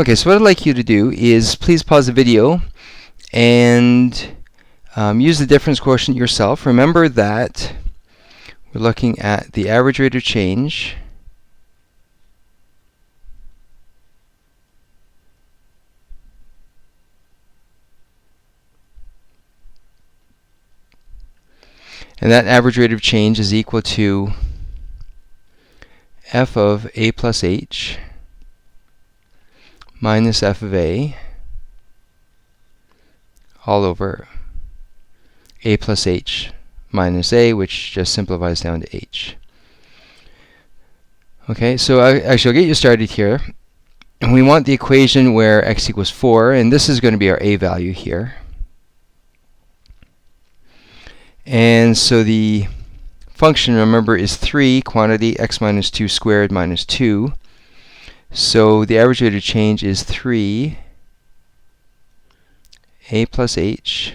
Okay, so what I'd like you to do is please pause the video and use the difference quotient yourself. Remember that we're looking at the average rate of change and that average rate of change is equal to f of a plus h minus f of a all over a plus h minus a, which just simplifies down to h. Okay, so actually I'll get you started here. And we want the equation where x equals 4, and this is going to be our a value here. And so the function, remember, is 3 quantity x minus 2 squared minus 2. So the average rate of change is 3 a plus h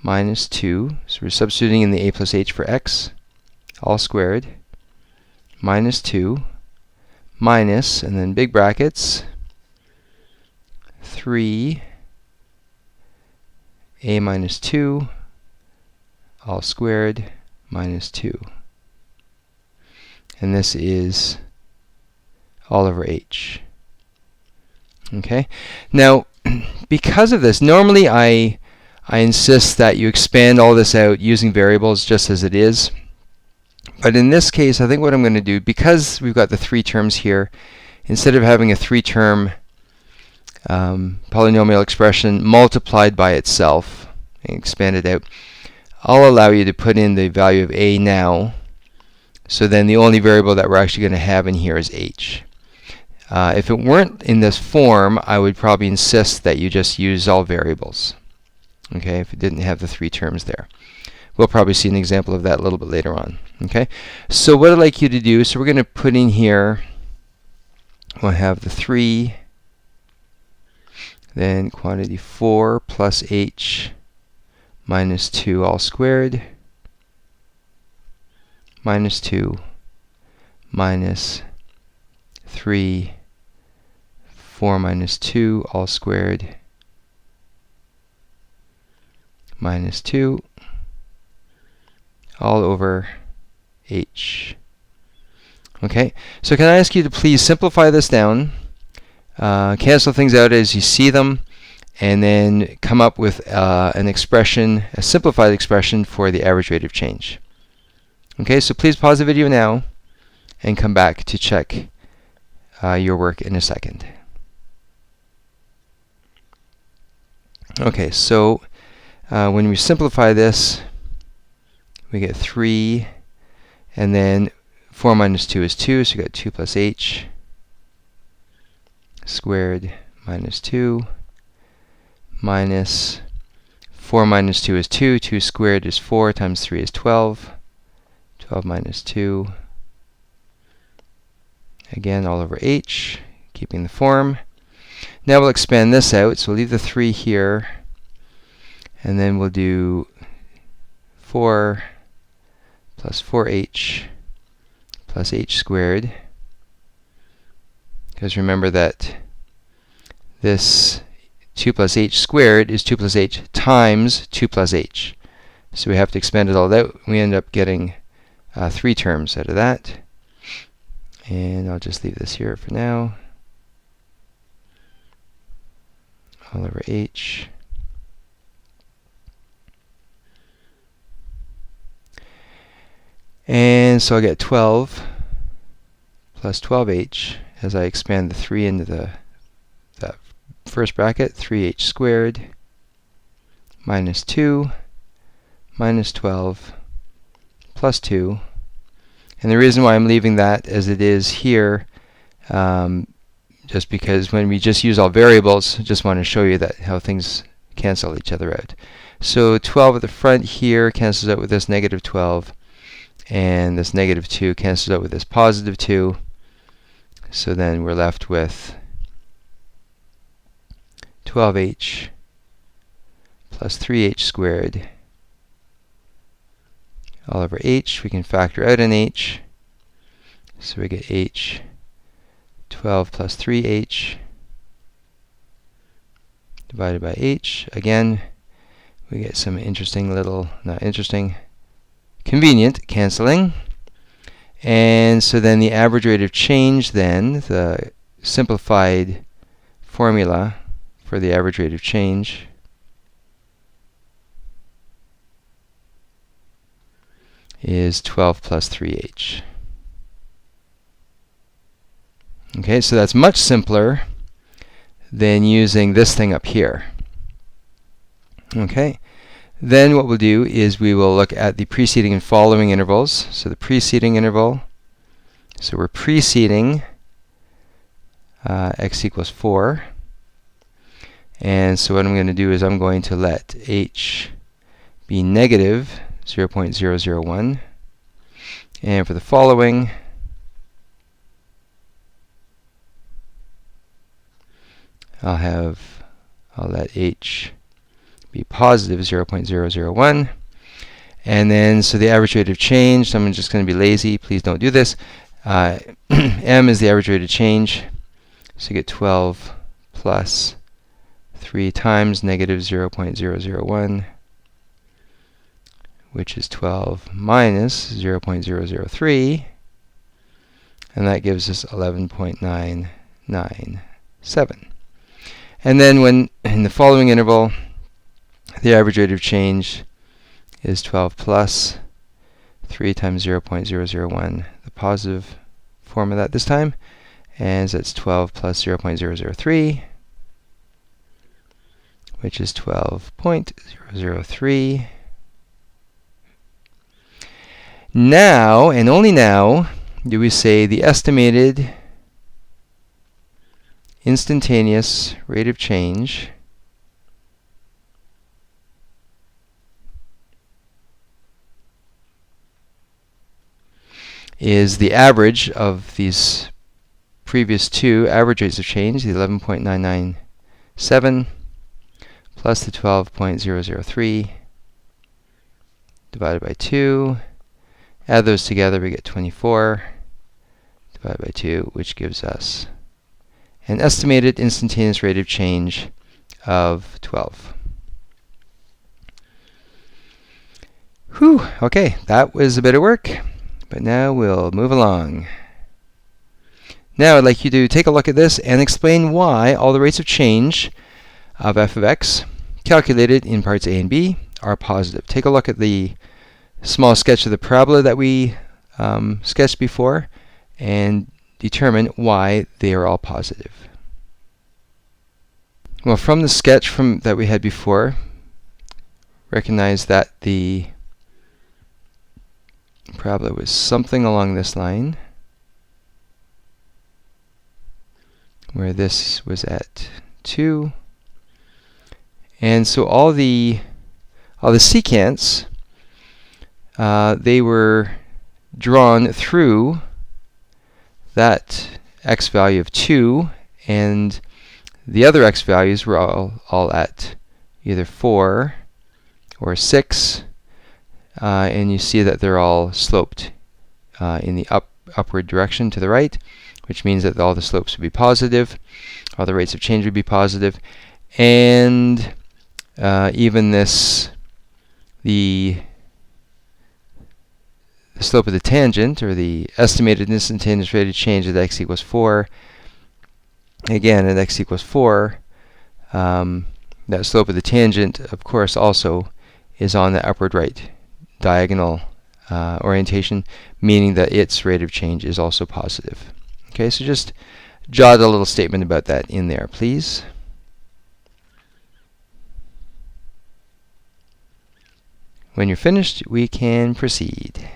minus 2. So we're substituting in the a plus h for x, all squared, minus 2, minus, and then big brackets, 3 a minus 2, all squared, minus 2. And this is all over h. Okay? Now, because of this, normally I insist that you expand all this out using variables just as it is. But in this case, I think what I'm going to do, because we've got the 3 terms here, instead of having a 3-term polynomial expression multiplied by itself and expanded out, I'll allow you to put in the value of a now. So then the only variable that we're actually going to have in here is h. If it weren't in this form, I would probably insist that you just use all variables. Okay, if it didn't have the 3 terms there. We'll probably see an example of that a little bit later on. Okay, so what I'd like you to do, so we're going to put in here, we'll have the 3, then quantity 4 plus h minus 2 all squared, minus 2, minus 3, 4 minus 2 all squared, minus 2, all over h. Okay, so can I ask you to please simplify this down, cancel things out as you see them, and then come up with an expression, a simplified expression for the average rate of change. Okay, so please pause the video now and come back to check your work in a second. Okay, so when we simplify this, we get 3, and then 4 minus 2 is 2, so we got 2 plus h squared minus 2 minus 4 minus 2 is 2, 2 squared is 4 times 3 is 12, 12 minus 2, again all over h, keeping the form. Now we'll expand this out, so we'll leave the 3 here, and then we'll do 4 plus 4h plus h squared, because remember that this 2 plus h squared is 2 plus h times 2 plus h. So we have to expand it all out. We end up getting 3 terms out of that. And I'll just leave this here for now. All over h. And so I get 12 plus 12h as I expand the 3 into the first bracket, 3h squared minus 2 minus 12 plus 2. And the reason why I'm leaving that as it is here, just because when we just use all variables, I just want to show you that how things cancel each other out. So 12 at the front here cancels out with this negative 12, and this negative 2 cancels out with this positive 2. So then we're left with 12h plus 3h squared all over h. We can factor out an h. So we get h 12 plus 3h divided by h. Again, we get some interesting little, not interesting, convenient canceling. And so then the average rate of change then, the simplified formula for the average rate of change is 12 plus 3h. Okay, so that's much simpler than using this thing up here. Okay, then what we'll do is we will look at the preceding and following intervals. So the preceding interval, so we're preceding x equals 4. And so what I'm going to do is I'm going to let h be negative 0.001. And for the following, I'll let h be positive 0.001. And then, so the average rate of change, so I'm just going to be lazy, please don't do this. M is the average rate of change. So you get 12 plus 3 times negative 0.001, which is 12 minus 0.003, and that gives us 11.997. And then when in the following interval, the average rate of change is 12 plus 3 times 0.001, the positive form of that this time, and so it's 12 plus 0.003, which is 12.003. Now, and only now, do we say the estimated instantaneous rate of change is the average of these previous two average rates of change, the 11.997 plus the 12.003 divided by 2. Add those together, we get 24 divided by 2, which gives us an estimated instantaneous rate of change of 12. Whew, okay, that was a bit of work, but now we'll move along. Now I'd like you to take a look at this and explain why all the rates of change of f of x calculated in parts A and B are positive. Take a look at the small sketch of the parabola that we sketched before and determine why they are all positive. Well, from the sketch that we had before, recognize that the parabola was something along this line, where this was at 2. And so all the secants, they were drawn through that x value of 2, and the other x values were all at either 4 or 6, and you see that they're all sloped in the upward direction to the right, which means that all the slopes would be positive, all the rates of change would be positive, and even the slope of the tangent, or the estimated instantaneous rate of change at x equals 4, again at x equals 4, that slope of the tangent, of course, also is on the upward right diagonal orientation, meaning that its rate of change is also positive. Okay, so just jot a little statement about that in there, please. When you're finished, we can proceed.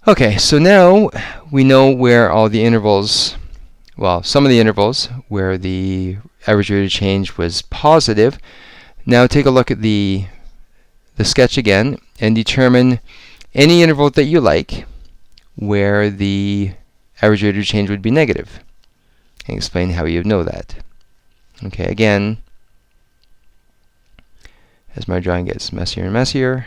Okay, so now we know where all the intervals, well, some of the intervals where the average rate of change was positive. Now take a look at the sketch again and determine any interval that you like where the average rate of change would be negative, and explain how you know that. Okay, again, as my drawing gets messier and messier,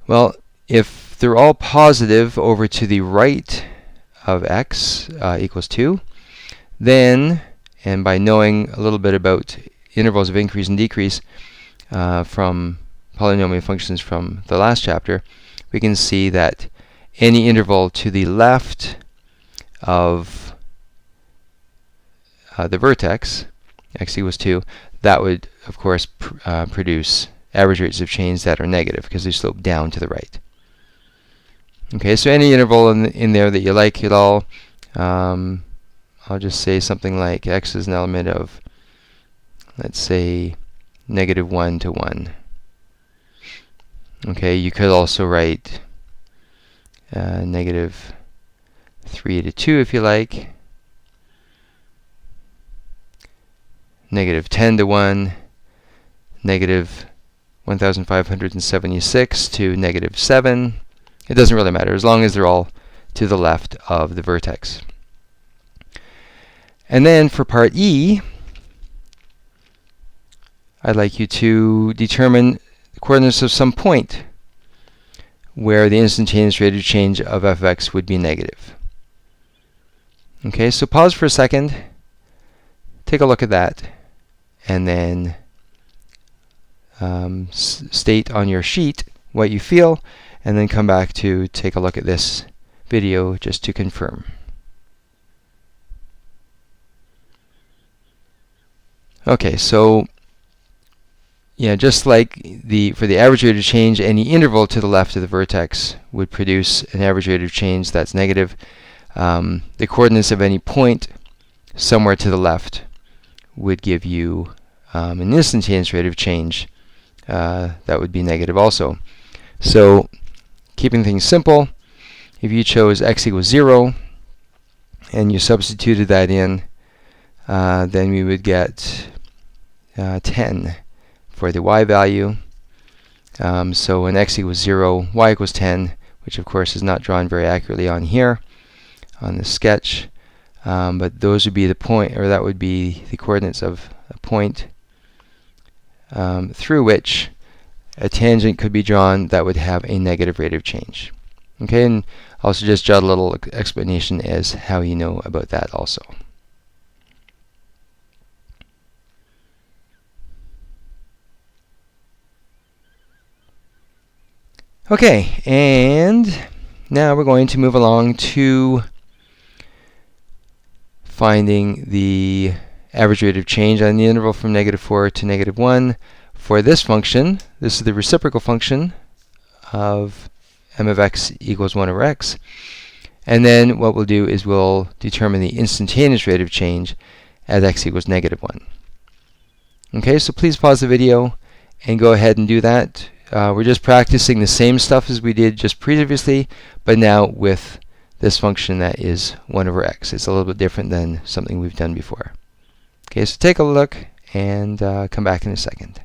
well, if if they're all positive over to the right of x equals 2, then, and by knowing a little bit about intervals of increase and decrease from polynomial functions from the last chapter, we can see that any interval to the left of the vertex, x equals 2, that would, of course, produce average rates of change that are negative because they slope down to the right. Okay, so any interval in there that you like at all, I'll just say something like x is an element of, let's say, -1 to 1. Okay, you could also write -3 to 2 if you like, -10 to 1, -1576 to -7. It doesn't really matter as long as they're all to the left of the vertex. And then for part E, I'd like you to determine the coordinates of some point where the instantaneous rate of change of f of x would be negative. Okay, so pause for a second, take a look at that, and then state on your sheet what you feel, and then come back to take a look at this video just to confirm. Okay, so yeah, just like for the average rate of change, any interval to the left of the vertex would produce an average rate of change that's negative. The coordinates of any point somewhere to the left would give you an instantaneous rate of change that would be negative also. So keeping things simple, if you chose x equals 0 and you substituted that in, then we would get 10 for the y value. So when x equals 0, y equals 10, which of course is not drawn very accurately on here on the sketch, but those would be the point, or that would be the coordinates of a point through which a tangent could be drawn that would have a negative rate of change. Okay, and also just jot a little explanation as how you know about that also. Okay, and now we're going to move along to finding the average rate of change on the interval from -4 to -1 for this function. This is the reciprocal function of m of x equals 1 over x. And then what we'll do is we'll determine the instantaneous rate of change as x equals -1. Okay, so please pause the video and go ahead and do that. We're just practicing the same stuff as we did just previously, but now with this function that is 1 over x. It's a little bit different than something we've done before. Okay, so take a look and come back in a second.